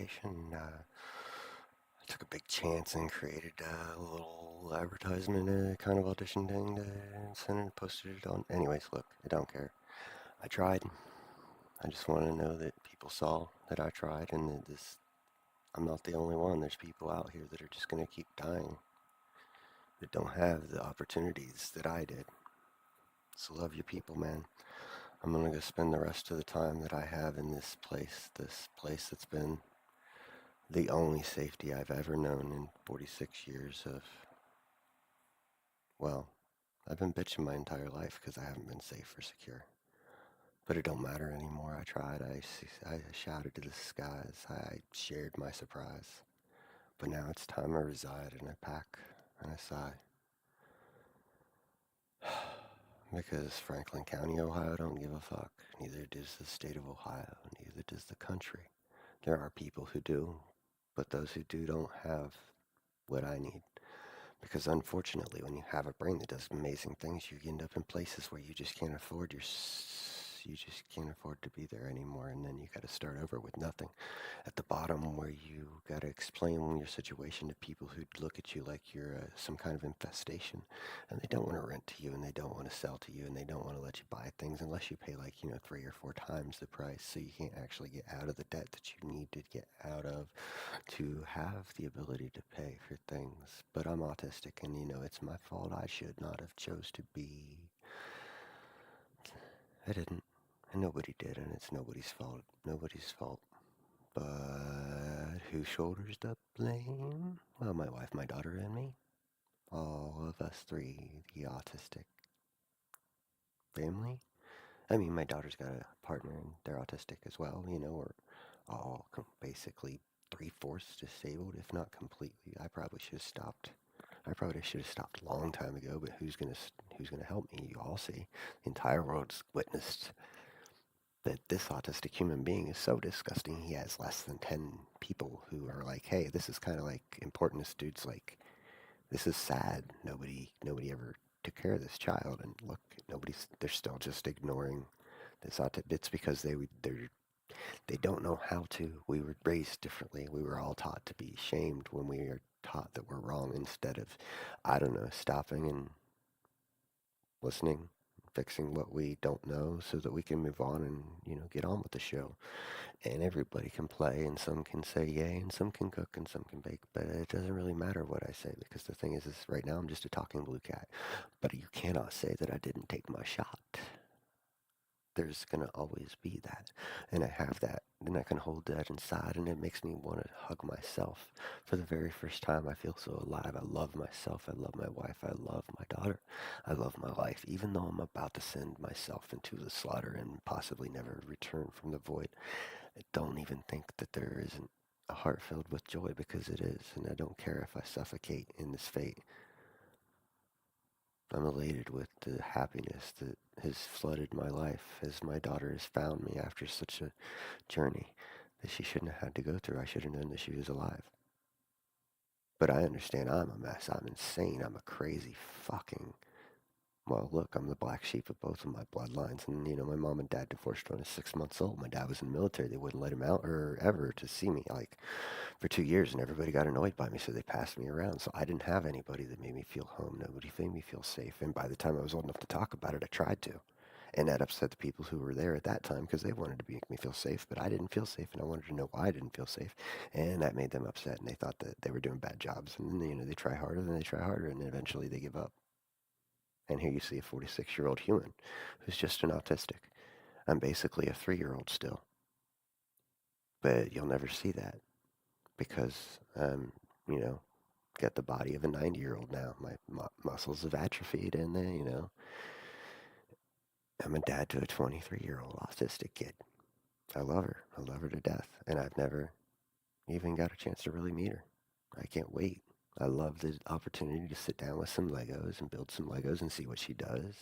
application. I took a big chance and created a little advertisement, kind of audition thing to send it, posted it on. Anyways, look, I don't care. I tried. I just want to know that people saw that I tried and that I'm not the only one. There's people out here that are just going to keep dying that don't have the opportunities that I did. So love your people, man. I'm going to go spend the rest of the time that I have in this place that's been the only safety I've ever known in 46 years of, well, I've been bitching my entire life because I haven't been safe or secure. But it don't matter anymore. I tried. I shouted to the skies. I shared my surprise. But now it's time I reside and I pack and I sigh. Because Franklin County, Ohio don't give a fuck. Neither does the state of Ohio. Neither does the country. There are people who do, but those who do don't have what I need. Because unfortunately, when you have a brain that does amazing things, you end up in places where you just can't afford you just can't afford to be there anymore, and then you got to start over with nothing at the bottom, where you got to explain your situation to people who look at you like you're some kind of infestation, and they don't want to rent to you, and they don't want to sell to you, and they don't want to let you buy things unless you pay, like, 3 or 4 times the price, so you can't actually get out of the debt that you need to get out of to have the ability to pay for things. But I'm autistic, and it's my fault. I should not have chose to be. I didn't, and nobody did, and it's nobody's fault. Nobody's fault. But who shoulders the blame? Well, my wife, my daughter, and me. All of us three, the autistic family. I mean, my daughter's got a partner, and they're autistic as well. We're all basically three-fourths disabled, if not completely. I probably should have stopped. I probably should have stopped a long time ago. But who's gonna help me? You all see, the entire world's witnessed that this autistic human being is so disgusting. He has less than 10 people who are like, hey, this is kind of like important. This dude's like, this is sad. Nobody ever took care of this child. And look, they're still just ignoring this autistic. It's because they don't know how to. We were raised differently. We were all taught to be shamed when we are taught that we're wrong, instead of, I don't know, stopping and listening, fixing what we don't know so that we can move on and, get on with the show. And everybody can play, and some can say yay, and some can cook, and some can bake, but it doesn't really matter what I say, because the thing is right now I'm just a talking blue cat. But you cannot say that I didn't take my shot. There's going to always be that, and I have that, and I can hold that inside, and it makes me want to hug myself. For the very first time, I feel so alive. I love myself. I love my wife. I love my daughter. I love my life, even though I'm about to send myself into the slaughter and possibly never return from the void. I don't even think that there isn't a heart filled with joy, because it is, and I don't care if I suffocate in this fate. I'm elated with the happiness that has flooded my life as my daughter has found me after such a journey that she shouldn't have had to go through. I should have known that she was alive. But I understand I'm a mess. I'm insane. I'm a crazy fucking... Well, look, I'm the black sheep of both of my bloodlines. And, my mom and dad divorced when I was 6 months old. My dad was in the military. They wouldn't let him out or ever to see me, like, for 2 years. And everybody got annoyed by me, so they passed me around. So I didn't have anybody that made me feel home. Nobody made me feel safe. And by the time I was old enough to talk about it, I tried to. And that upset the people who were there at that time, because they wanted to make me feel safe. But I didn't feel safe, and I wanted to know why I didn't feel safe. And that made them upset, and they thought that they were doing bad jobs. And, they try harder, and they try harder, and eventually they give up. And here you see a 46-year-old human who's just an autistic. I'm basically a 3-year-old still. But you'll never see that, because you know, got the body of a 90-year-old now. My muscles have atrophied, and then, I'm a dad to a 23-year-old autistic kid. I love her. I love her to death, and I've never even got a chance to really meet her. I can't wait. I love the opportunity to sit down with some Legos and build some Legos and see what she does.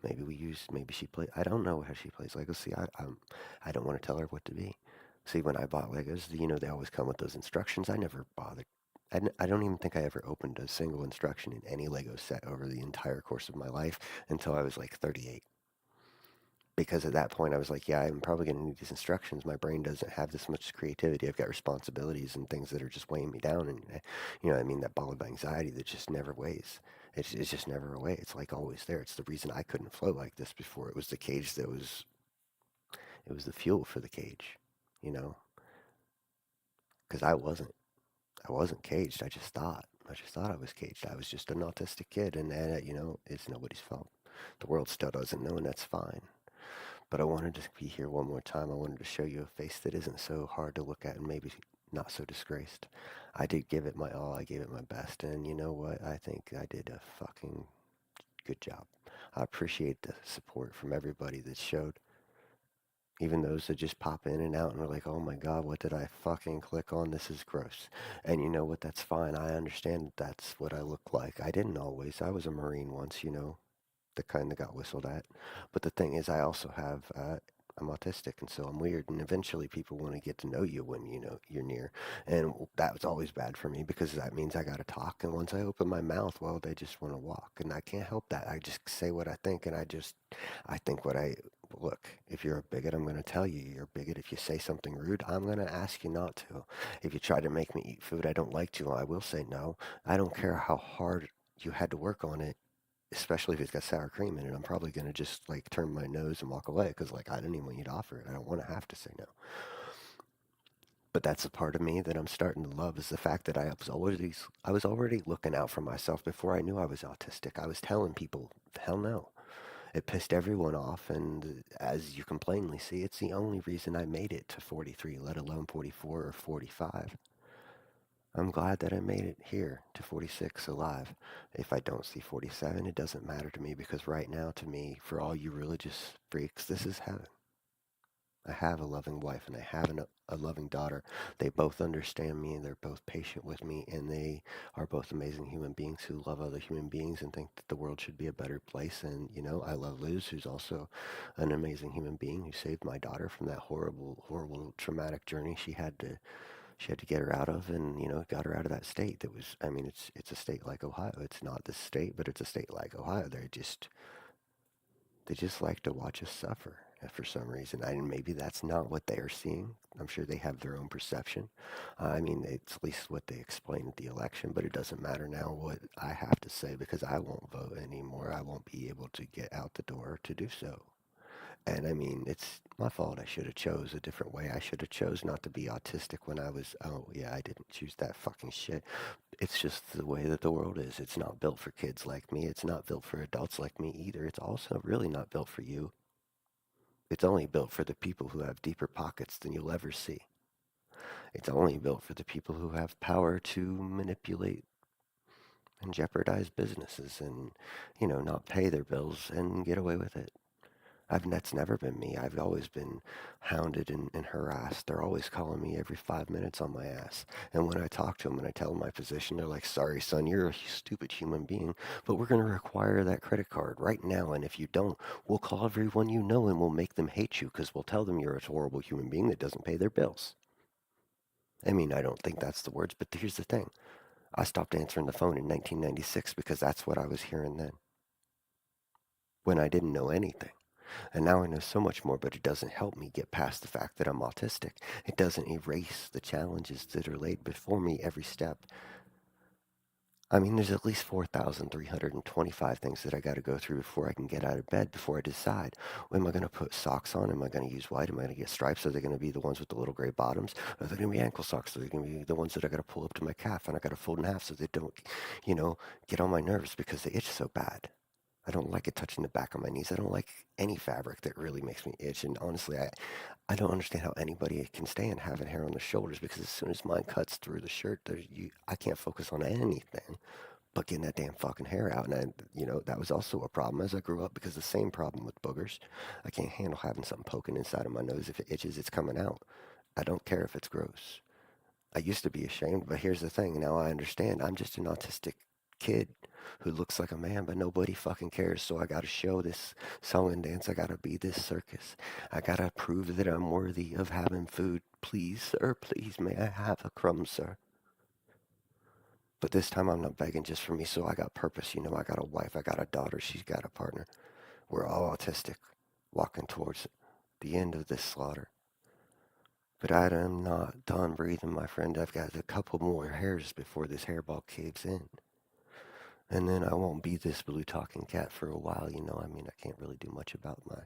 Maybe she plays. I don't know how she plays Legos. See, I don't want to tell her what to be. See, when I bought Legos, they always come with those instructions. I never bothered. I don't even think I ever opened a single instruction in any Lego set over the entire course of my life until I was like 38. because at that point I was like, yeah, I'm probably going to need these instructions. My brain doesn't have this much creativity. I've got responsibilities and things that are just weighing me down. And, I mean, that ball of anxiety that just never weighs. It's just never away. It's like always there. It's the reason I couldn't float like this before. It was the cage it was the fuel for the cage, you know, because I wasn't caged. I just thought I was caged. I was just an autistic kid. And it's nobody's fault. The world still doesn't know, and that's fine. But I wanted to be here one more time. I wanted to show you a face that isn't so hard to look at and maybe not so disgraced. I did give it my all. I gave it my best. And you know what? I think I did a fucking good job. I appreciate the support from everybody that showed. Even those that just pop in and out and are like, oh my God, what did I fucking click on? This is gross. And you know what? That's fine. I understand that's what I look like. I didn't always. I was a Marine once, the kind that got whistled at. But the thing is, I also I'm autistic, and so I'm weird. And eventually, people want to get to know you when you're near, and that was always bad for me because that means I got to talk. And once I open my mouth, well, they just want to walk, and I can't help that. I just say what I think, and I think what I look. If you're a bigot, I'm going to tell you you're a bigot. If you say something rude, I'm going to ask you not to. If you try to make me eat food I don't like to, I will say no. I don't care how hard you had to work on it, especially if it's got sour cream in it. I'm probably going to just like turn my nose and walk away because like I didn't even want you to offer it. I don't want to have to say no. But that's a part of me that I'm starting to love is the fact that I was already looking out for myself before I knew I was autistic. I was telling people, hell no. It pissed everyone off, and as you can plainly see, it's the only reason I made it to 43, let alone 44 or 45. I'm glad that I made it here to 46 alive. If I don't see 47, it doesn't matter to me because right now, to me, for all you religious freaks, this is heaven. I have a loving wife and I have a loving daughter. They both understand me and they're both patient with me and they are both amazing human beings who love other human beings and think that the world should be a better place. And, I love Liz, who's also an amazing human being who saved my daughter from that horrible, horrible, traumatic journey she had to get her out of, and got her out of that state that was, I mean, it's a state like Ohio. It's not the state, but it's a state like Ohio. They just like to watch us suffer for some reason. And maybe that's not what they're seeing. I'm sure they have their own perception. I mean, it's at least what they explained at the election, but it doesn't matter now what I have to say because I won't vote anymore. I won't be able to get out the door to do so. And I mean, it's my fault. I should have chose a different way. I should have chose not to be autistic when I was, oh yeah, I didn't choose that fucking shit. It's just the way that the world is. It's not built for kids like me. It's not built for adults like me either. It's also really not built for you. It's only built for the people who have deeper pockets than you'll ever see. It's only built for the people who have power to manipulate and jeopardize businesses and, not pay their bills and get away with it. That's never been me. I've always been hounded and harassed. They're always calling me every 5 minutes on my ass. And when I talk to them and I tell them my position, they're like, sorry, son, you're a stupid human being, but we're going to require that credit card right now. And if you don't, we'll call everyone you know and we'll make them hate you because we'll tell them you're a horrible human being that doesn't pay their bills. I mean, I don't think that's the words, but here's the thing. I stopped answering the phone in 1996 because that's what I was hearing then when I didn't know anything. And now I know so much more, but it doesn't help me get past the fact that I'm autistic. It doesn't erase the challenges that are laid before me every step. I mean, there's at least 4,325 things that I got to go through before I can get out of bed, before I decide, am I going to put socks on? Am I going to use white? Am I going to get stripes? Are they going to be the ones with the little gray bottoms? Are they going to be ankle socks? Are they going to be the ones that I got to pull up to my calf and I got to fold in half so they don't, get on my nerves because they itch so bad? I don't like it touching the back of my knees. I don't like any fabric that really makes me itch. And honestly, I don't understand how anybody can stand having hair on their shoulders because as soon as mine cuts through the shirt, I can't focus on anything but getting that damn fucking hair out. And that was also a problem as I grew up because the same problem with boogers. I can't handle having something poking inside of my nose. If it itches, it's coming out. I don't care if it's gross. I used to be ashamed, but here's the thing. Now I understand. I'm just an autistic kid who looks like a man, but nobody fucking cares. So I gotta show this song and dance. I gotta be this circus. I gotta prove that I'm worthy of having food. Please, sir, please, may I have a crumb, sir? But this time I'm not begging just for me, so I got purpose. I got a wife, I got a daughter, she's got a partner. We're all autistic. walking towards the end of this slaughter. But I am not done breathing, my friend. I've got a couple more hairs before this hairball caves in. And then I won't be this blue talking cat for a while, you know. I mean, I can't really do much about my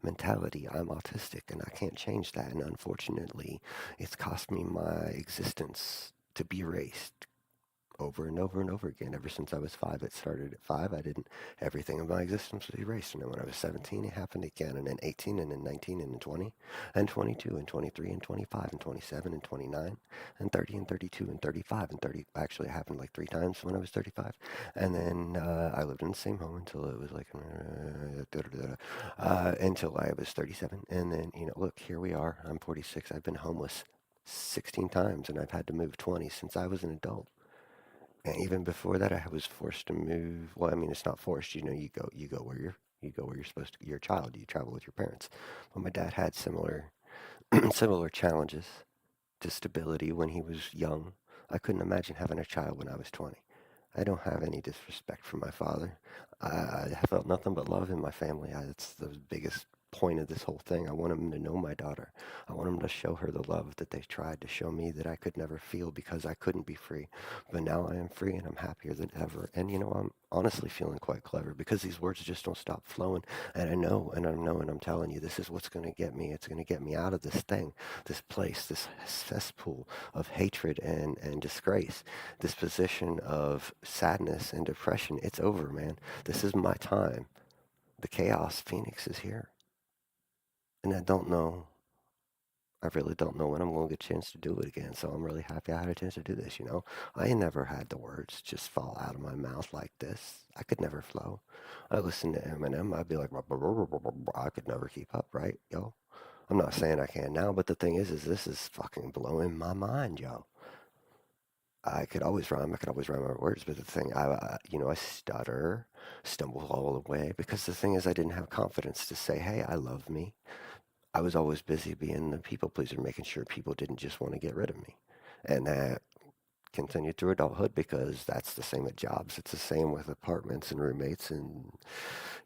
mentality. I'm autistic and I can't change that. And unfortunately, it's cost me my existence to be erased over and over and over again. Ever since I was 5, it started at 5. I didn't, everything of my existence was erased. And then when I was 17, it happened again. And then 18, and then 19, and then 20, and 22, and 23, and 25, and 27, and 29, and 30, and 32, and 35, and 30. Actually, it happened like 3 times when I was 35. And then I lived in the same home until it was like, until I was 37. And then, you know, look, here we are. I'm 46. I've been homeless 16 times, and I've had to move 20 since I was an adult. And even before that, I was forced to move. Well, I mean, it's not forced. You know, you go where you're supposed to. You're a child. You travel with your parents. Well, my dad had similar similar challenges to stability when he was young. I couldn't imagine having a child when I was 20. I don't have any disrespect for my father. I felt nothing but love in my family. It's the biggest point of this whole thing. I want him to know my daughter. I want him to show her the love that they tried to show me that I could never feel because I couldn't be free. But now I am free and I'm happier than ever. And you know, I'm honestly feeling quite clever because these words just don't stop flowing. And I know, and I'm telling you, this is what's going to get me. It's going to get me out of this thing, this place, this cesspool of hatred and disgrace, this position of sadness and depression. It's over, man. This is my time. The chaos phoenix is here. And I don't know, I really don't know when I'm going to get a chance to do it again. So I'm really happy I had a chance to do this, you know. I ain't never had the words just fall out of my mouth like this. I could never flow. I listen to Eminem, I'd be like, I could never keep up, right, yo? I'm not saying I can now, but the thing is this is fucking blowing my mind, yo. I could always rhyme. I could always rhyme my words, but the thing, you know, I stutter, stumble all the way because the thing is, I didn't have confidence to say, "Hey, I love me." I was always busy being the people pleaser, making sure people didn't just want to get rid of me, and that continued through adulthood because that's the same with jobs. It's the same with apartments and roommates and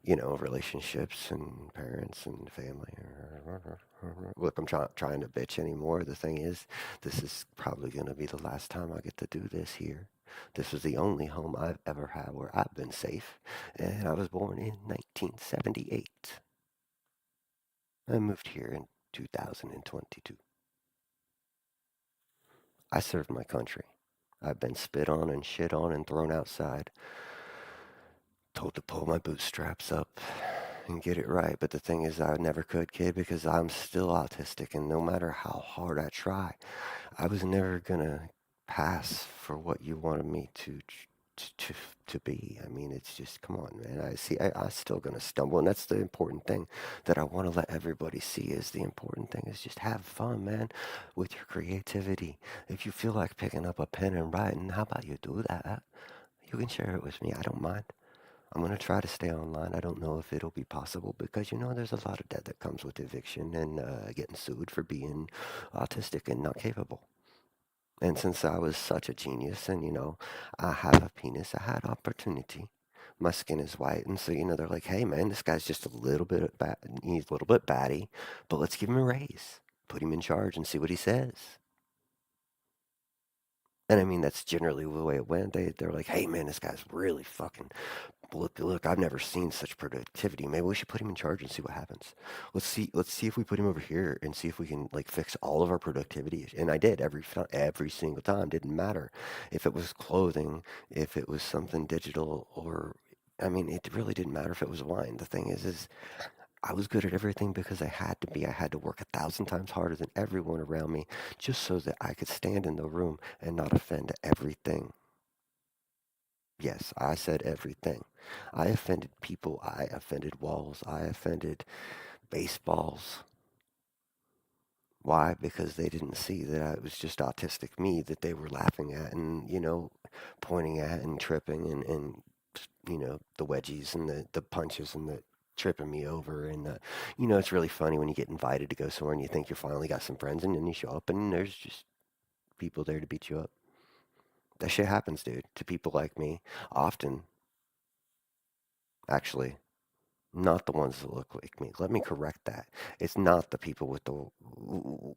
you know, relationships and parents and family. Look, I'm trying to bitch anymore. The thing is, this is probably going to be the last time I get to do this here. This was the only home I've ever had where I've been safe, and I was born in 1978. I moved here in 2022. I served my country. I've been spit on and shit on and thrown outside, told to pull my bootstraps up and get it right. But the thing is, I never could, kid, because I'm still autistic, and no matter how hard I try, I was never gonna pass for what you wanted me to to be. I mean, it's just come on, man. I still gonna stumble, and that's the important thing that I want to let everybody see. Is the important thing is just have fun, man, with your creativity. If you feel like picking up a pen and writing, how about you do that? You can share it with me. I don't mind. I'm going to try to stay online. I don't know if it'll be possible because, you know, there's a lot of debt that comes with eviction and getting sued for being autistic and not capable. And since I was such a genius and, you know, I have a penis, I had opportunity. My skin is white. And so, you know, they're like, hey, man, this guy's just a little bit he's a little bit batty, but let's give him a raise. Put him in charge and see what he says. And I mean, that's generally the way it went. They're like, hey, man, this guy's really fucking look, I've never seen such productivity. Maybe we should put him in charge and see what happens. Let's see if we put him over here and see if we can like fix all of our productivity. And I did every single time. Didn't matter if it was clothing, if it was something digital, or I mean, it really didn't matter if it was wine. The thing is I was good at everything because I had to be. I had to work 1,000 times harder than everyone around me just so that I could stand in the room and not offend everything. Yes, I said everything. I offended people. I offended walls. I offended baseballs. Why? Because they didn't see that I was just autistic me that they were laughing at and, you know, pointing at and tripping and you know, the wedgies and the punches and the tripping me over. And, you know, it's really funny when you get invited to go somewhere and you think you finally got some friends and then you show up and there's just people there to beat you up. That shit happens, dude, to people like me often, actually. Not the ones that look like me. Let me correct that. It's not the people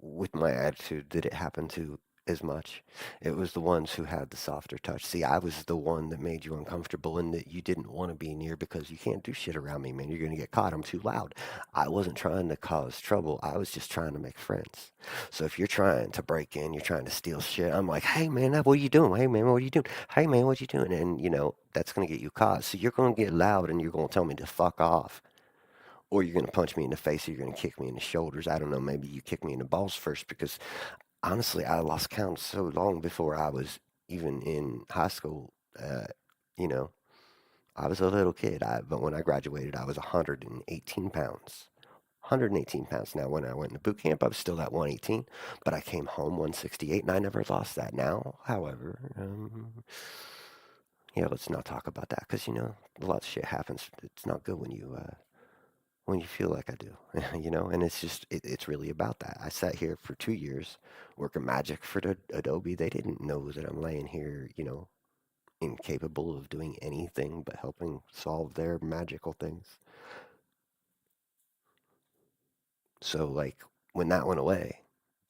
with my attitude that it happened to as much. It was the ones who had the softer touch. See, I was the one that made you uncomfortable and that you didn't want to be near because you can't do shit around me, man. You're going to get caught. I'm too loud. I wasn't trying to cause trouble. I was just trying to make friends. So if you're trying to break in, you're trying to steal shit, I'm like, hey, man, what are you doing? Hey, man, what are you doing? Hey, man, what you doing? And, that's going to get you caught. So you're going to get loud and you're going to tell me to fuck off. Or you're going to punch me in the face or you're going to kick me in the shoulders. I don't know. Maybe you kick me in the balls first because honestly, I lost count so long before I was even in high school. You know, I was a little kid, but when I graduated, I was 118 pounds. 118 pounds. Now, when I went into boot camp, I was still at 118, but I came home 168, and I never lost that. Now, however, yeah, let's not talk about that because a lot of shit happens. It's not good when you feel like I do, and it's just it's really about that. I sat here for 2 years working magic for the Adobe. They didn't know that I'm laying here, incapable of doing anything but helping solve their magical things. So like when that went away,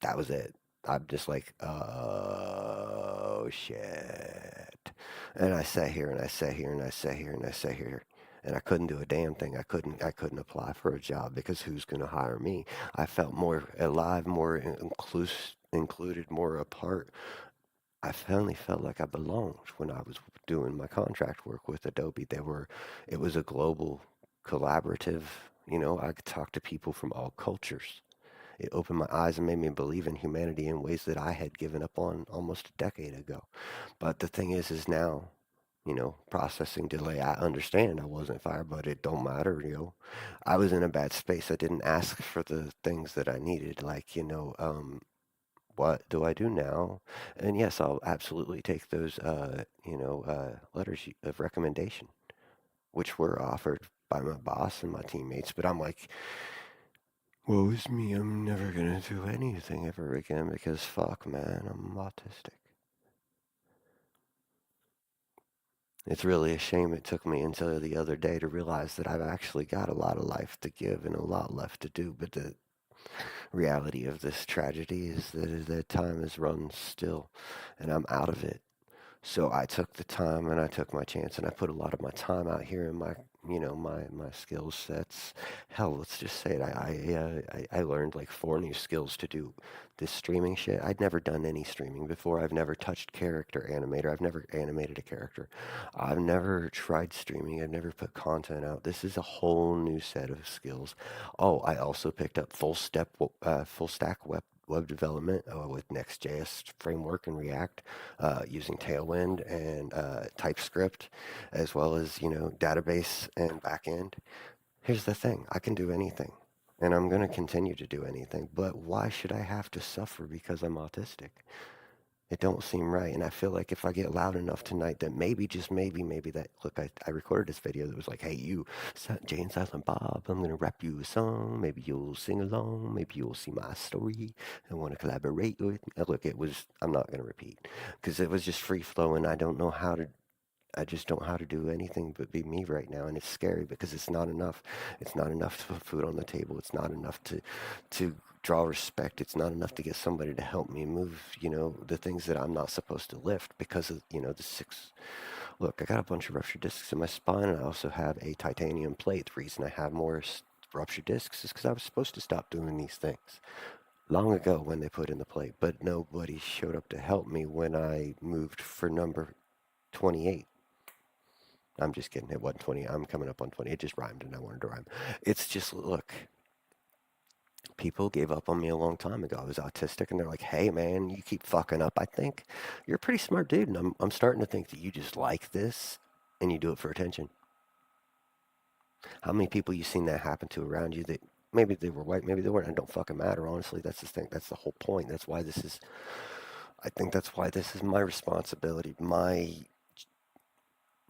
that was it. I'm just like, oh shit. And I sat here and I sat here and I sat here and I sat here and I couldn't do a damn thing. I couldn't apply for a job because who's going to hire me? I felt more alive, more included, more a part. I finally felt like I belonged when I was doing my contract work with Adobe. It was a global collaborative, I could talk to people from all cultures. It opened my eyes and made me believe in humanity in ways that I had given up on almost a decade ago. But the thing is now, processing delay. I understand I wasn't fired, but it don't matter. I was in a bad space. I didn't ask for the things that I needed, like, what do I do now? And yes, I'll absolutely take those, letters of recommendation, which were offered by my boss and my teammates. But I'm like, woe is me. I'm never gonna do anything ever again because fuck, man, I'm autistic. It's really a shame it took me until the other day to realize that I've actually got a lot of life to give and a lot left to do. But the reality of this tragedy is that time has run still and I'm out of it. So I took the time and I took my chance and I put a lot of my time out here in my skill sets. Hell, let's just say it. I learned like 4 new skills to do this streaming shit. I'd never done any streaming before. I've never touched character animator. I've never animated a character. I've never tried streaming. I've never put content out. This is a whole new set of skills. Oh, I also picked up full stack web development with Next.js framework and React using Tailwind and TypeScript, as well as database and backend. Here's the thing: I can do anything, and I'm going to continue to do anything. But why should I have to suffer because I'm autistic? It don't seem right, and I feel like if I get loud enough tonight, that maybe, just maybe that look, I recorded this video that was like, hey you, Jay and Silent Bob, I'm gonna rap you a song. Maybe you'll sing along. Maybe you'll see my story and want to collaborate with me. Look, I'm not gonna repeat because it was just free flowing. I just don't know how to do anything but be me right now, and it's scary because it's not enough. It's not enough to put food on the table. It's not enough to draw respect. It's not enough to get somebody to help me move, the things that I'm not supposed to lift because of, the six. Look, I got a bunch of ruptured discs in my spine, and I also have a titanium plate. The reason I have more ruptured discs is because I was supposed to stop doing these things long ago when they put in the plate, but nobody showed up to help me when I moved for number 28. I'm just kidding. It wasn't 20. I'm coming up on 20. It just rhymed and I wanted to rhyme. It's just, look, people gave up on me a long time ago. I was autistic and they're like, hey, man, you keep fucking up. I think you're a pretty smart dude. And I'm starting to think that you just like this and you do it for attention. How many people you seen that happen to around you that maybe they were white, maybe they weren't? It don't fucking matter. Honestly, that's the thing. That's the whole point. I think that's why this is my responsibility.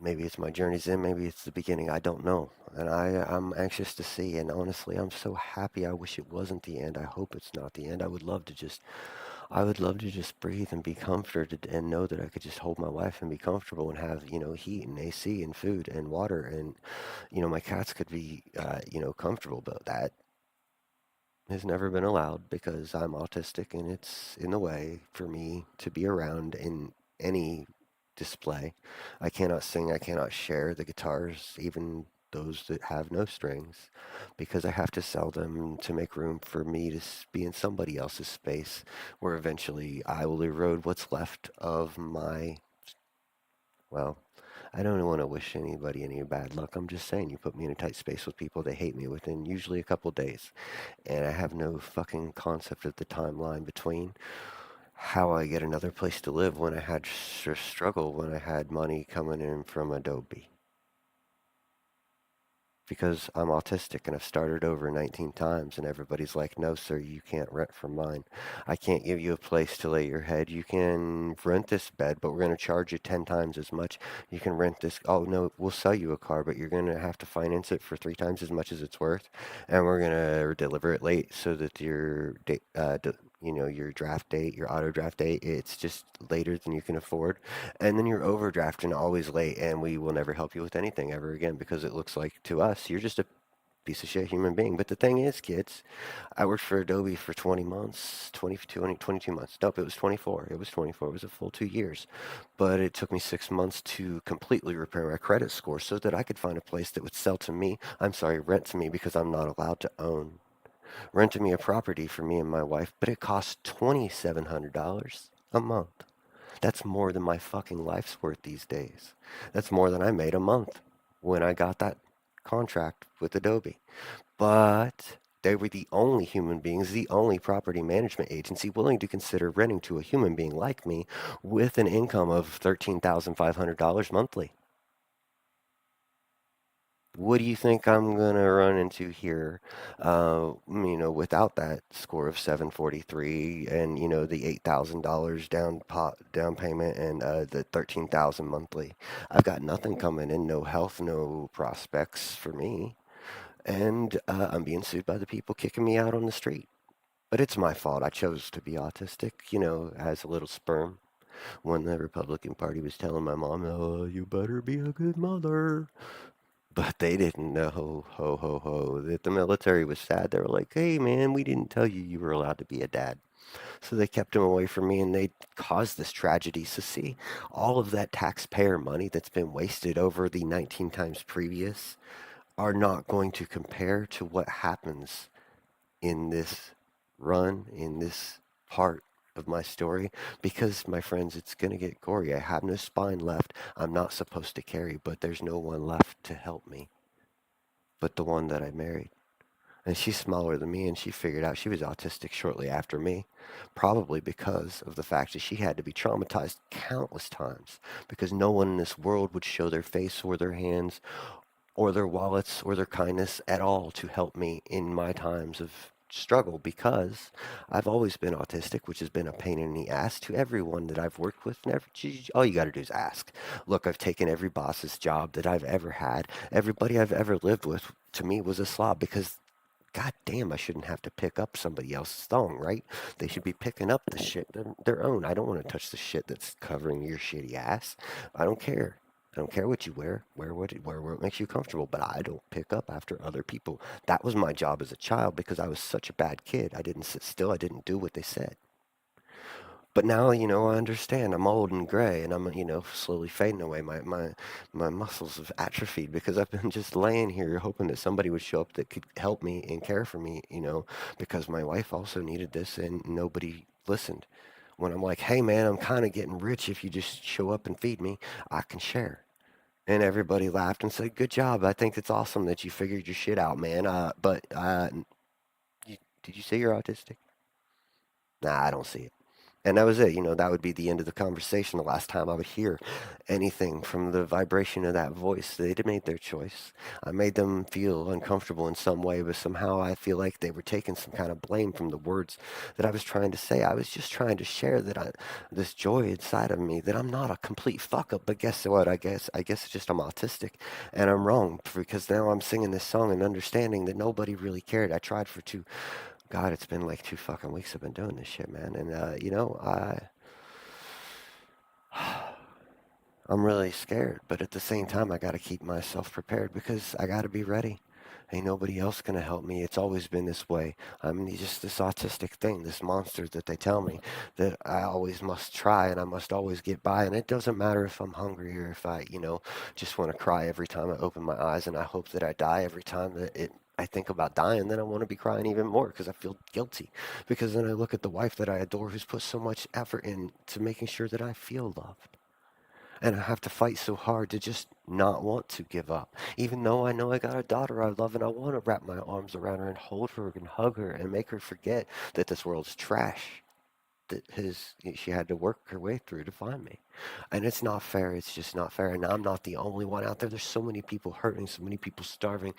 Maybe it's my journey's end, maybe it's the beginning, I don't know. And I'm anxious to see, and honestly, I'm so happy. I wish it wasn't the end. I hope it's not the end. I would love to just, I would love to just breathe and be comforted and know that I could just hold my wife and be comfortable and have, heat and AC and food and water and, my cats could be, comfortable. But that has never been allowed because I'm autistic and it's in the way for me to be around in any display. I cannot sing, I cannot share the guitars, even those that have no strings, because I have to sell them to make room for me to be in somebody else's space where eventually I will erode what's left of my, well, I don't want to wish anybody any bad luck. I'm just saying, you put me in a tight space with people, they hate me within usually a couple days. And I have no fucking concept of the timeline between how I get another place to live when I had struggle when I had money coming in from Adobe because I'm autistic and I've started over 19 times and everybody's like, no, sir, you can't rent from mine. I can't give you a place to lay your head. You can rent this bed, but we're going to charge you 10 times as much. You can rent this. Oh, no, we'll sell you a car, but you're going to have to finance it for 3 times as much as it's worth. And we're going to deliver it late so that your draft date, your auto draft date, it's just later than you can afford. And then you're overdrafting always late, and we will never help you with anything ever again because it looks like to us you're just a piece of shit human being. But the thing is, kids, I worked for Adobe for 20 months, 22 months. Nope, it was 24. It was 24. It was a full 2 years. But it took me 6 months to completely repair my credit score so that I could find a place that would sell to me. I'm sorry, rent to me because I'm not allowed to own. Rent to me a property for me and my wife, but it costs $2,700 a month. That's more than my fucking life's worth these days. That's more than I made a month when I got that contract with Adobe. But they were the only human beings, the only property management agency willing to consider renting to a human being like me with an income of $13,500 monthly. What do you think I'm gonna run into here? Without that score of 743 and the $8,000 down payment and the 13,000 monthly. I've got nothing coming in, no health, no prospects for me, and I'm being sued by the people kicking me out on the street. But it's my fault. I chose to be autistic, as a little sperm. When the Republican Party was telling my mom, "Oh, you better be a good mother." But they didn't know, ho, ho, ho, that the military was sad. They were like, hey, man, we didn't tell you you were allowed to be a dad. So they kept him away from me and they caused this tragedy. So, see, all of that taxpayer money that's been wasted over the 19 times previous are not going to compare to what happens in this in this part of my story. Because, my friends, it's going to get gory. I have no spine left. I'm not supposed to carry, but there's no one left to help me but the one that I married. And she's smaller than me, and she figured out she was autistic shortly after me, probably because of the fact that she had to be traumatized countless times because no one in this world would show their face or their hands or their wallets or their kindness at all to help me in my times of struggle because I've always been autistic, which has been a pain in the ass to everyone that I've worked with. Never, all you got to do is ask. Look, I've taken every boss's job that I've ever had. Everybody I've ever lived with to me was a slob because God damn, I shouldn't have to pick up somebody else's thong, right? They should be picking up the shit their own. I don't want to touch the shit that's covering your shitty ass. I don't care. I don't care what you wear. Wear what makes you comfortable. But I don't pick up after other people. That was my job as a child because I was such a bad kid. I didn't sit still. I didn't do what they said. But now, I understand. I'm old and gray, and I'm, slowly fading away. My muscles have atrophied because I've been just laying here hoping that somebody would show up that could help me and care for me, because my wife also needed this and nobody listened. When I'm like, hey man, I'm kind of getting rich. If you just show up and feed me, I can share. And everybody laughed and said, good job. I think it's awesome that you figured your shit out, man. Did you say you're autistic? Nah, I don't see it. And that was it. That would be the end of the conversation. The last time I would hear anything from the vibration of that voice, they'd made their choice. I made them feel uncomfortable in some way, but somehow I feel like they were taking some kind of blame from the words that I was trying to say. I was just trying to share this joy inside of me that I'm not a complete fuck up. But guess what? I guess it's just I'm autistic, and I'm wrong because now I'm singing this song and understanding that nobody really cared. I tried for God, it's been like 2 fucking weeks I've been doing this shit, man. And I'm really scared, but at the same time, I got to keep myself prepared because I got to be ready. Ain't nobody else gonna help me. It's always been this way. I'm just this autistic thing, this monster that they tell me that I always must try and I must always get by. And it doesn't matter if I'm hungry or if I, just want to cry every time I open my eyes and I hope that I die every time that I think about dying, then I want to be crying even more because I feel guilty. Because then I look at the wife that I adore who's put so much effort into making sure that I feel loved. And I have to fight so hard to just not want to give up. Even though I know I got a daughter I love and I want to wrap my arms around her and hold her and hug her and make her forget that this world's trash. That she had to work her way through to find me. And it's not fair. It's just not fair. And I'm not the only one out there. There's so many people hurting, so many people starving.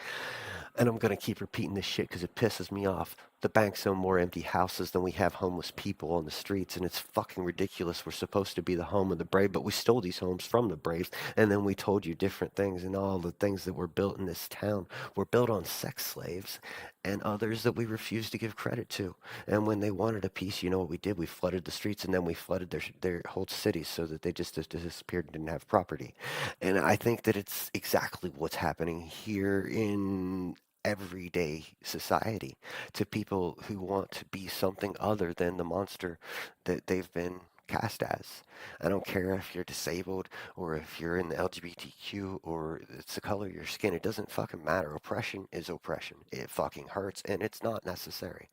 And I'm going to keep repeating this shit because it pisses me off. The banks own more empty houses than we have homeless people on the streets, and it's fucking ridiculous. We're supposed to be the home of the brave, but we stole these homes from the brave, and then we told you different things, and all the things that were built in this town were built on sex slaves and others that we refused to give credit to. And when they wanted a piece, you know what we did? We flooded the streets, and then we flooded their whole cities so that they just disappeared and didn't have property. And I think that it's exactly what's happening here in everyday society to people who want to be something other than the monster that they've been cast as. I don't care if you're disabled or if you're in the LGBTQ or it's the color of your skin. It doesn't fucking matter. Oppression is oppression. It fucking hurts and it's not necessary.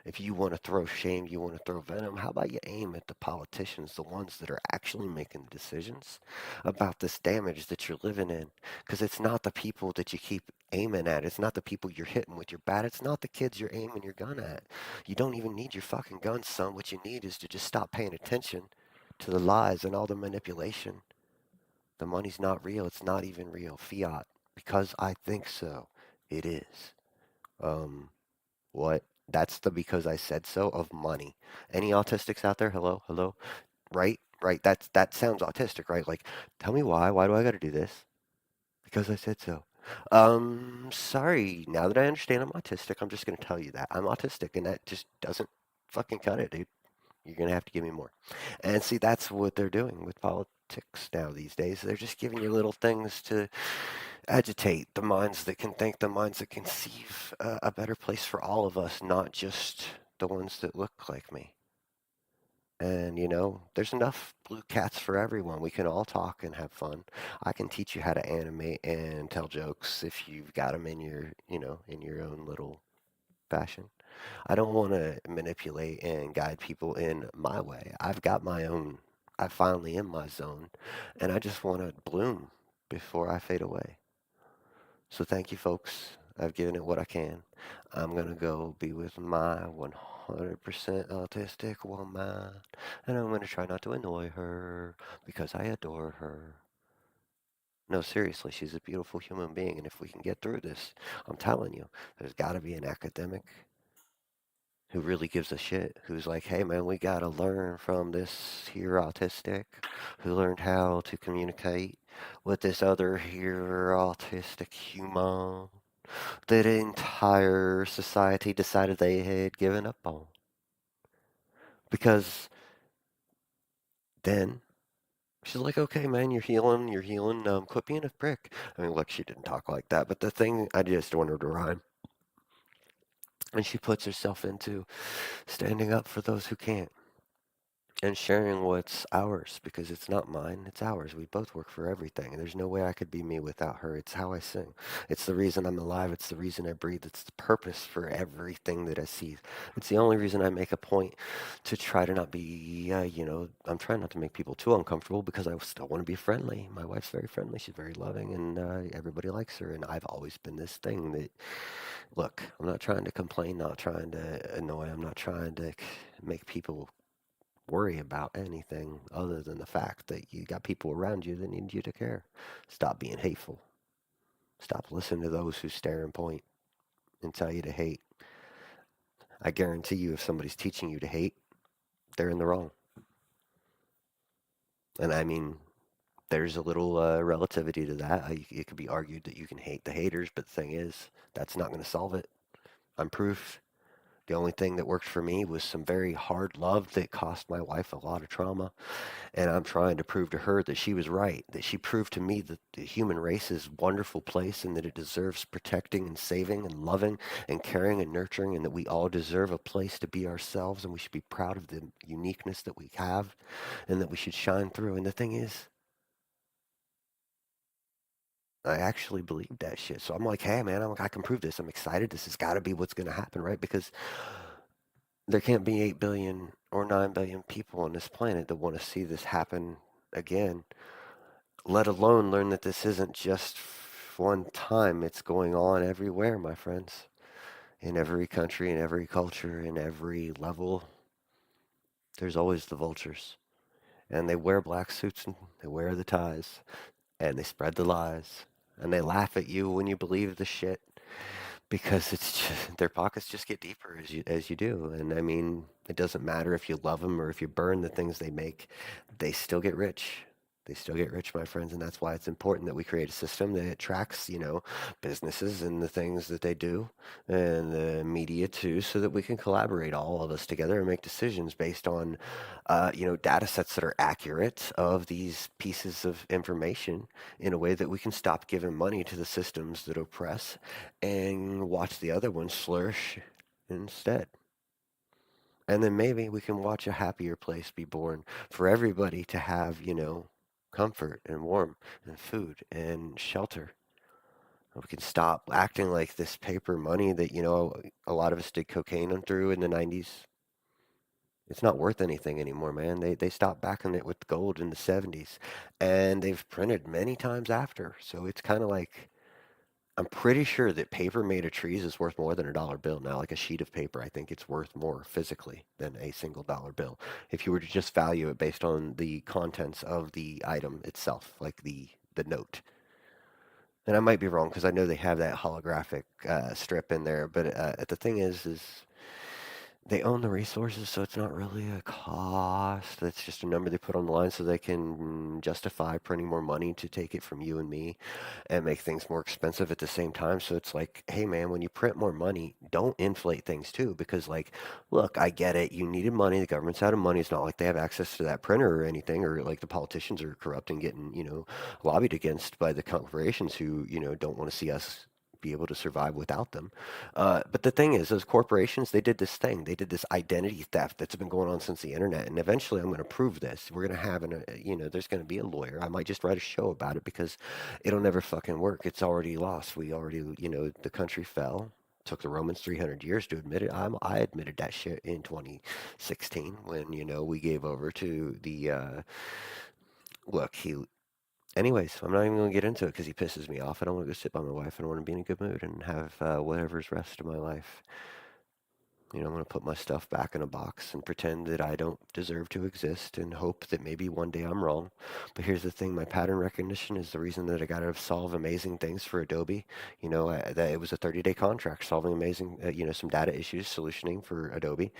If you want to throw shame, you want to throw venom, how about you aim at the politicians, the ones that are actually making the decisions about this damage that you're living in? Because it's not the people that you keep aiming at. It's not the people you're hitting with your bat. It's not the kids you're aiming your gun at. You don't even need your fucking gun, son. What you need is to just stop paying attention to the lies and all the manipulation. The money's not real. It's not even real. Fiat. Because I think so. It is. Um, what? That's the because I said so of money. Any autistics out there? Hello, hello. Right, right. That sounds autistic, right? Like, tell me why. Why do I got to do this? Because I said so. Sorry. Now that I understand I'm autistic, I'm just gonna tell you that I'm autistic, and that just doesn't fucking cut it, dude. You're gonna have to give me more. And see, that's what they're doing with politics now these days. They're just giving you little things to agitate the minds that can think, the minds that conceive a better place for all of us, not just the ones that look like me. And there's enough blue cats for everyone. We can all talk and have fun. I can teach you how to animate and tell jokes if you've got them in in your own little fashion. I don't want to manipulate and guide people in my way. I've got my own. I finally in my zone, and I just want to bloom before I fade away. So thank you, folks. I've given it what I can. I'm going to go be with my 100% autistic woman, and I'm going to try not to annoy her because I adore her. No, seriously, she's a beautiful human being, and if we can get through this, I'm telling you, there's got to be an academic who really gives a shit, who's like, hey man, we got to learn from this here autistic, who learned how to communicate with this other here autistic human that entire society decided they had given up on. Because then she's like, okay, man, you're healing, quit being a prick. I mean, look, she didn't talk like that, but the thing, I just want her to rhyme. And she puts herself into standing up for those who can't and sharing what's ours because it's not mine, it's ours. We both work for everything. And there's no way I could be me without her. It's how I sing. It's the reason I'm alive. It's the reason I breathe. It's the purpose for everything that I see. It's the only reason I make a point to try to not be, I'm trying not to make people too uncomfortable because I still want to be friendly. My wife's very friendly. She's very loving and everybody likes her. And I've always been this thing that, look, I'm not trying to complain, not trying to annoy. I'm not trying to make people worry about anything other than the fact that you got people around you that need you to care. Stop being hateful. Stop listening to those who stare and point and tell you to hate. I guarantee you, if somebody's teaching you to hate, they're in the wrong. And I mean, there's a little relativity to that. It could be argued that you can hate the haters, but the thing is, that's not going to solve it. I'm proof The only thing that worked for me was some very hard love that cost my wife a lot of trauma. And I'm trying to prove to her that she was right, that she proved to me that the human race is a wonderful place and that it deserves protecting and saving and loving and caring and nurturing, and that we all deserve a place to be ourselves, and we should be proud of the uniqueness that we have and that we should shine through. And the thing is, I actually believe that shit. So I'm like, hey, man, I can prove this. I'm excited. This has got to be what's going to happen, right? Because there can't be 8 billion or 9 billion people on this planet that want to see this happen again, let alone learn that this isn't just one time. It's going on everywhere, my friends. In every country, in every culture, in every level, there's always the vultures. And they wear black suits and they wear the ties and they spread the lies and they laugh at you when you believe the shit because it's just, their pockets just get deeper as you do. And I mean, it doesn't matter if you love them or if you burn the things they make, they still get rich. They still get rich, my friends, and that's why it's important that we create a system that tracks, businesses and the things that they do, and the media too, so that we can collaborate all of us together and make decisions based on, data sets that are accurate of these pieces of information in a way that we can stop giving money to the systems that oppress and watch the other ones flourish instead. And then maybe we can watch a happier place be born for everybody to have, comfort and warmth and food and shelter. We can stop acting like this paper money that, a lot of us did cocaine on through in the 90s. It's not worth anything anymore, man. They stopped backing it with gold in the 70s, and they've printed many times after. So it's kind of like I'm pretty sure that paper made of trees is worth more than a dollar bill now. Like a sheet of paper, I think it's worth more physically than a single dollar bill. If you were to just value it based on the contents of the item itself, like the note. And I might be wrong because I know they have that holographic strip in there. But the thing is they own the resources, so it's not really a cost. That's just a number they put on the line so they can justify printing more money to take it from you and me and make things more expensive at the same time. So it's like, hey man, when you print more money, don't inflate things too, because like, look, I get it. You needed money. The government's out of money. It's not like they have access to that printer or anything, or like the politicians are corrupt and getting, lobbied against by the corporations who, don't want to see us be able to survive without them. But the thing is, those corporations, they did this thing. They did this identity theft that's been going on since the internet. And eventually I'm going to prove this. We're going to have there's going to be a lawyer. I might just write a show about it because it'll never fucking work. It's already lost. We already, the country fell. Took the Romans 300 years to admit it. I admitted that shit in 2016 when, we gave over to the, look, anyways, I'm not even going to get into it because he pisses me off. I don't want to go sit by my wife. I don't want to be in a good mood and have whatever's rest of my life. I'm going to put my stuff back in a box and pretend that I don't deserve to exist and hope that maybe one day I'm wrong. But here's the thing, my pattern recognition is the reason that I got to solve amazing things for Adobe. That it was a 30-day contract solving amazing, some data issues, solutioning for Adobe.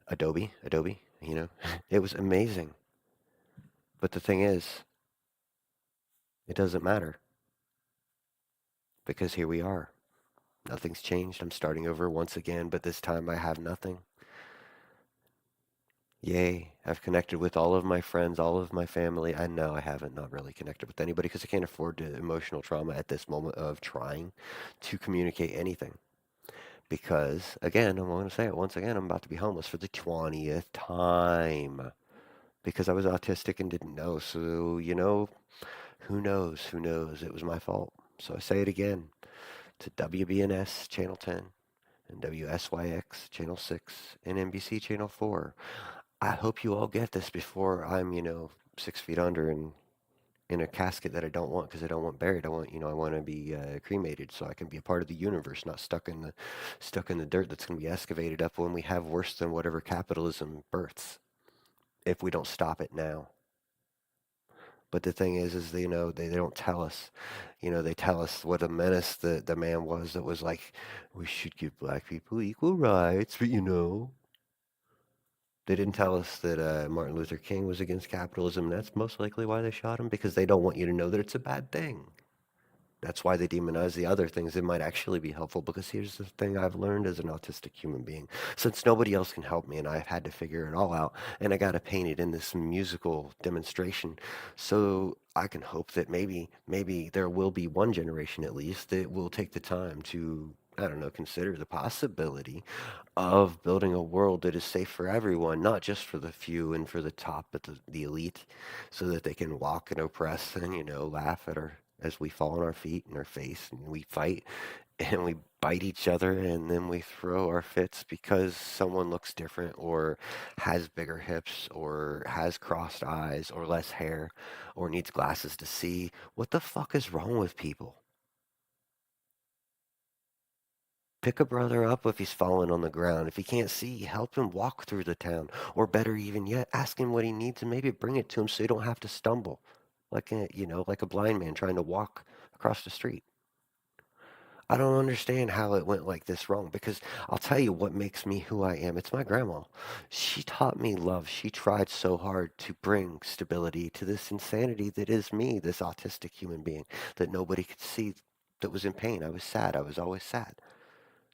Adobe, it was amazing. But the thing is, it doesn't matter because here we are. Nothing's changed. I'm starting over once again, but this time I have nothing. Yay, I've connected with all of my friends, all of my family. I know I haven't not really connected with anybody because I can't afford the emotional trauma at this moment of trying to communicate anything. Because, again, I'm going to say it once again, I'm about to be homeless for the 20th time because I was autistic and didn't know. So, who knows? Who knows? It was my fault. So I say it again to WBNS Channel 10 and WSYX Channel 6 and NBC Channel 4. I hope you all get this before I'm, 6 feet under and in a casket that I don't want because I don't want buried. I want, I want to be cremated so I can be a part of the universe, not stuck in the dirt that's going to be excavated up when we have worse than whatever capitalism births if we don't stop it now. But the thing is they don't tell us. They tell us what a menace the man was that was like, we should give black people equal rights, but they didn't tell us that Martin Luther King was against capitalism. And that's most likely why they shot him, because they don't want you to know that it's a bad thing. That's why they demonize the other things that might actually be helpful. Because here's the thing I've learned as an autistic human being. Since nobody else can help me and I've had to figure it all out, and I got to paint it in this musical demonstration, so I can hope that maybe there will be one generation at least that will take the time to, I don't know, consider the possibility of building a world that is safe for everyone, not just for the few and for the top, but the elite, so that they can walk and oppress and, laugh at our as we fall on our feet and our face and we fight and we bite each other and then we throw our fits because someone looks different or has bigger hips or has crossed eyes or less hair or needs glasses to see. What the fuck is wrong with people? Pick a brother up if he's falling on the ground. If he can't see, help him walk through the town. Or better even yet, ask him what he needs and maybe bring it to him so he don't have to stumble. Like a blind man trying to walk across the street. I don't understand how it went like this wrong because I'll tell you what makes me who I am. It's my grandma. She taught me love. She tried so hard to bring stability to this insanity that is me, this autistic human being that nobody could see, that was in pain. I was sad. I was always sad,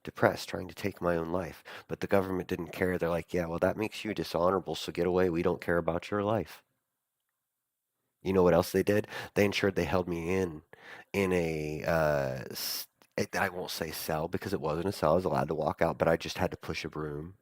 depressed, trying to take my own life. But the government didn't care. They're like, yeah, well, that makes you dishonorable, so get away. We don't care about your life. You know what else they did? They ensured they held me in I won't say cell because it wasn't a cell. I was allowed to walk out, but I just had to push a broom.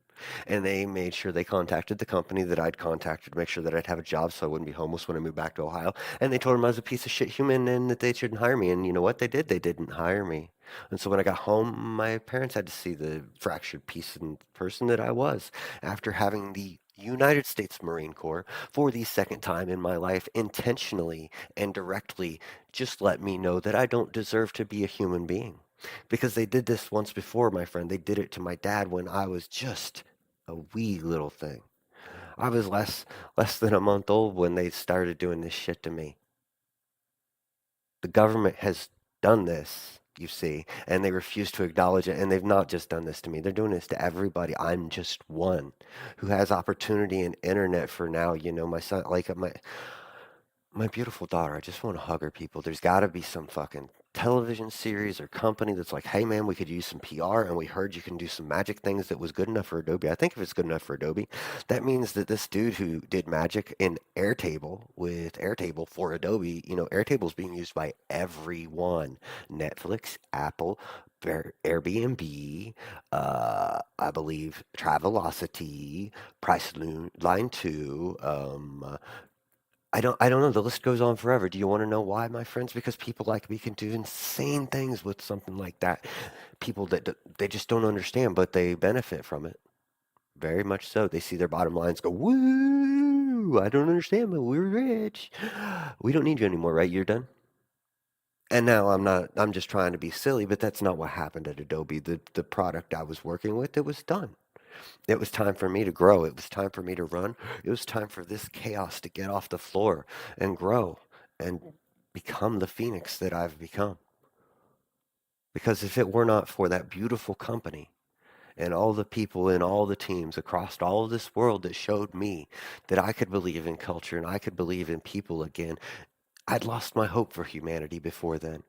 And they made sure they contacted the company that I'd contacted to make sure that I'd have a job so I wouldn't be homeless when I moved back to Ohio. And they told them I was a piece of shit human and that they shouldn't hire me. And you know what they did? They didn't hire me. And so when I got home, my parents had to see the fractured piece and person that I was after having the United States Marine Corps for the second time in my life intentionally and directly just let me know that I don't deserve to be a human being. Because they did this once before, my friend. They did it to my dad when I was just a wee little thing. I was less than a month old when they started doing this shit to me. The government has done this, you see, and they refuse to acknowledge it. And they've not just done this to me, they're doing this to everybody. I'm just one who has opportunity and internet for now. My son, like my beautiful daughter, I just want to hug her, people. There's got to be some fucking television series or company that's like, hey man, we could use some PR and we heard you can do some magic things that was good enough for Adobe. I think if it's good enough for Adobe, that means that this dude who did magic in Airtable with Airtable for Adobe, Airtable is being used by everyone. Netflix, Apple, Airbnb, I believe Travelocity, Priceline 2, I don't know. The list goes on forever. Do you want to know why, my friends? Because people like me can do insane things with something like that. People that they just don't understand, but they benefit from it. Very much so. They see their bottom lines go, woo! I don't understand, but we're rich. We don't need you anymore, right? You're done. And now I'm not. I'm just trying to be silly, but that's not what happened at Adobe. The product I was working with, it was done. It was time for me to grow. It was time for me to run. It was time for this chaos to get off the floor and grow and become the phoenix that I've become. Because if it were not for that beautiful company and all the people and all the teams across all of this world that showed me that I could believe in culture and I could believe in people again, I'd lost my hope for humanity before then.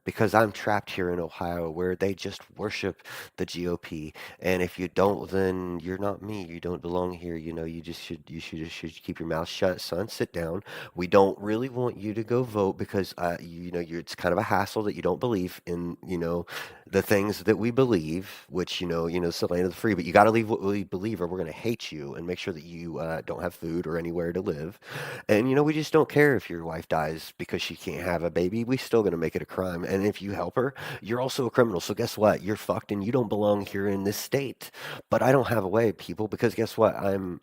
Because I'm trapped here in Ohio where they just worship the GOP. And if you don't, then you're not me. You don't belong here. You should keep your mouth shut, son. Sit down. We don't really want you to go vote because it's kind of a hassle that you don't believe in, the things that we believe, which it's the land of the free. But you got to leave what we believe, or we're going to hate you and make sure that you don't have food or anywhere to live. And we just don't care if your wife dies because she can't have a baby. We still gonna make it a crime. And if you help her, you're also a criminal. So guess what? You're fucked and you don't belong here in this state. But I don't have a way, people, because guess what? I'm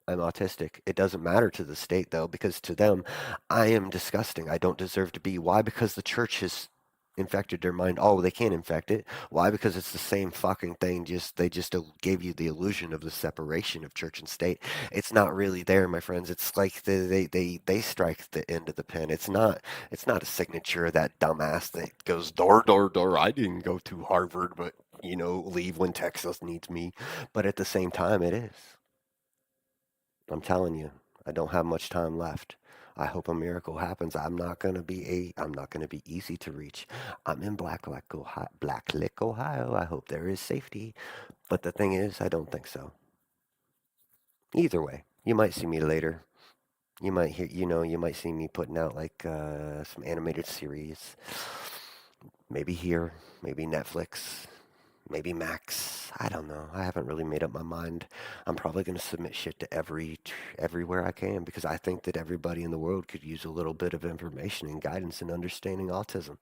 autistic. It doesn't matter to the state though, because to them, I am disgusting. I don't deserve to be. Why? Because the church has infected their mind. Oh, they can't infect it. Why? Because it's the same fucking thing. Just they just gave you the illusion of the separation of church and state. It's not really there, my friends. It's like they strike the end of the pen. It's not a signature of that dumbass that goes door door door. I didn't go to Harvard, but leave when Texas needs me. But at the same time, it is. I'm telling you, I don't have much time left. I hope a miracle happens. I'm not gonna be easy to reach. I'm in Black Lick, Ohio. I hope there is safety. But the thing is, I don't think so. Either way, you might see me later. You might see me putting out like some animated series. Maybe here, maybe Netflix, maybe Max. I don't know. I haven't really made up my mind. I'm probably going to submit shit to everywhere I can because I think that everybody in the world could use a little bit of information and guidance in understanding autism.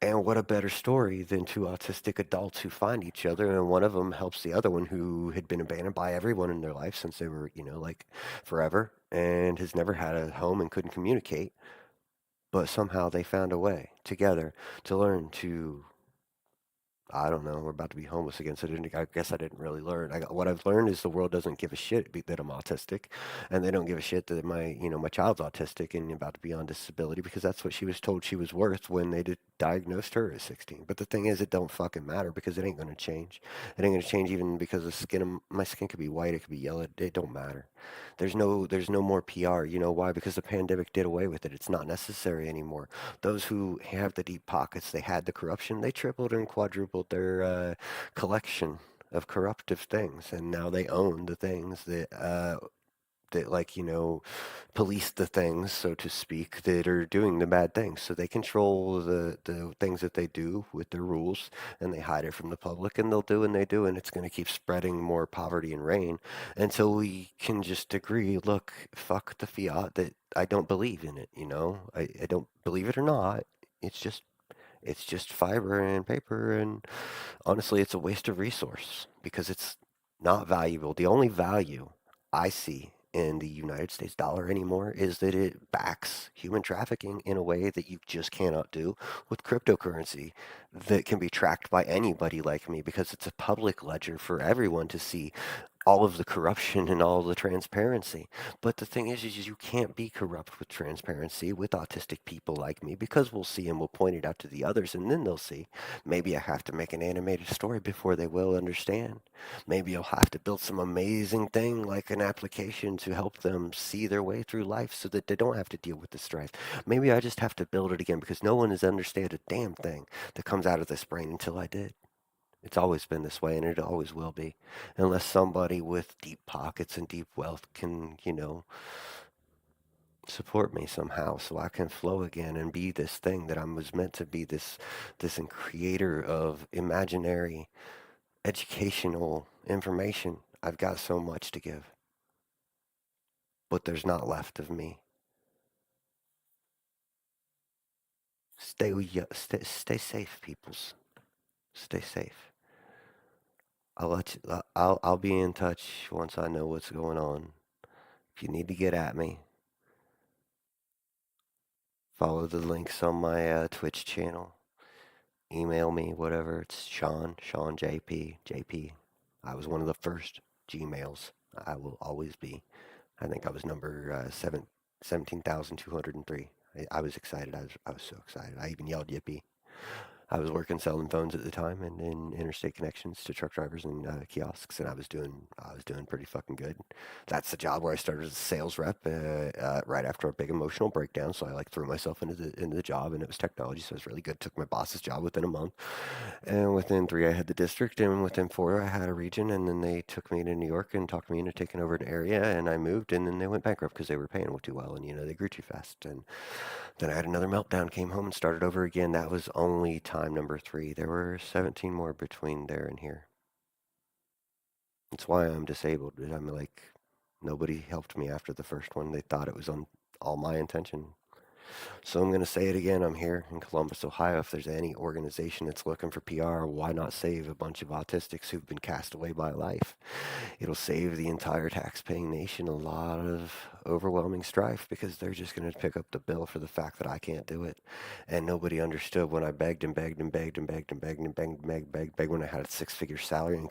And what a better story than two autistic adults who find each other, and one of them helps the other one who had been abandoned by everyone in their life since they were, like forever, and has never had a home and couldn't communicate. But somehow they found a way together to learn to, I don't know. We're about to be homeless again, so I guess I didn't really learn. What I've learned is the world doesn't give a shit that I'm autistic, and they don't give a shit that my child's autistic and about to be on disability because that's what she was told she was worth when they diagnosed her at 16. But the thing is, it don't fucking matter because it ain't gonna change. It ain't gonna change even because my skin could be white, it could be yellow. It don't matter. There's no more PR. You know why? Because the pandemic did away with it. It's not necessary anymore. Those who have the deep pockets, they had the corruption, they tripled and quadrupled their collection of corruptive things, and now they own the things that like police the things, so to speak, that are doing the bad things. So they control the things that they do with their rules, and they hide it from the public, and they'll do and they do, and it's going to keep spreading more poverty and rain until we can just agree, look, fuck the fiat that I don't believe in it, I don't believe it or not. It's just fiber and paper, and honestly, it's a waste of resource because it's not valuable. The only value I see in the United States dollar anymore is that it backs human trafficking in a way that you just cannot do with cryptocurrency that can be tracked by anybody like me because it's a public ledger for everyone to see all of the corruption and all of the transparency. But the thing is you can't be corrupt with transparency with autistic people like me because we'll see and we'll point it out to the others and then they'll see. Maybe I have to make an animated story before they will understand. Maybe I'll have to build some amazing thing like an application to help them see their way through life so that they don't have to deal with the strife. Maybe I just have to build it again because no one has understood a damn thing that comes out of this brain until I did. It's always been this way, and it always will be, unless somebody with deep pockets and deep wealth can, support me somehow, so I can flow again and be this thing that I was meant to be. This creator of imaginary, educational information. I've got so much to give, but there's not left of me. Stay safe, peoples. Stay safe. I'll be in touch once I know what's going on. If you need to get at me, follow the links on my Twitch channel. Email me, whatever. It's Sean JP. I was one of the first Gmails. I will always be. I think I was number 17,203. I was excited. I was so excited. I even yelled yippee. I was working selling phones at the time and in interstate connections to truck drivers and kiosks, and I was doing pretty fucking good. That's the job where I started as a sales rep right after a big emotional breakdown. So I like threw myself into the job, and it was technology, so it was really good. Took my boss's job within a month, and within 3 I had the district, and within 4 I had a region, and then they took me to New York and talked me into taking over an area, and I moved, and then they went bankrupt because they were paying too well, and they grew too fast, and then I had another meltdown, came home and started over again. That was only time number 3. There were 17 more between there and here. That's why I'm disabled. I'm like, nobody helped me after the first one. They thought it was on all my intention. So I'm going to say it again. I'm here in Columbus, Ohio. If there's any organization that's looking for PR, why not save a bunch of autistics who've been cast away by life? It'll save the entire tax-paying nation a lot of overwhelming strife because they're just going to pick up the bill for the fact that I can't do it. And nobody understood when I begged and begged and begged and begged and begged and begged and begged, begged, begged when I had a 6-figure salary and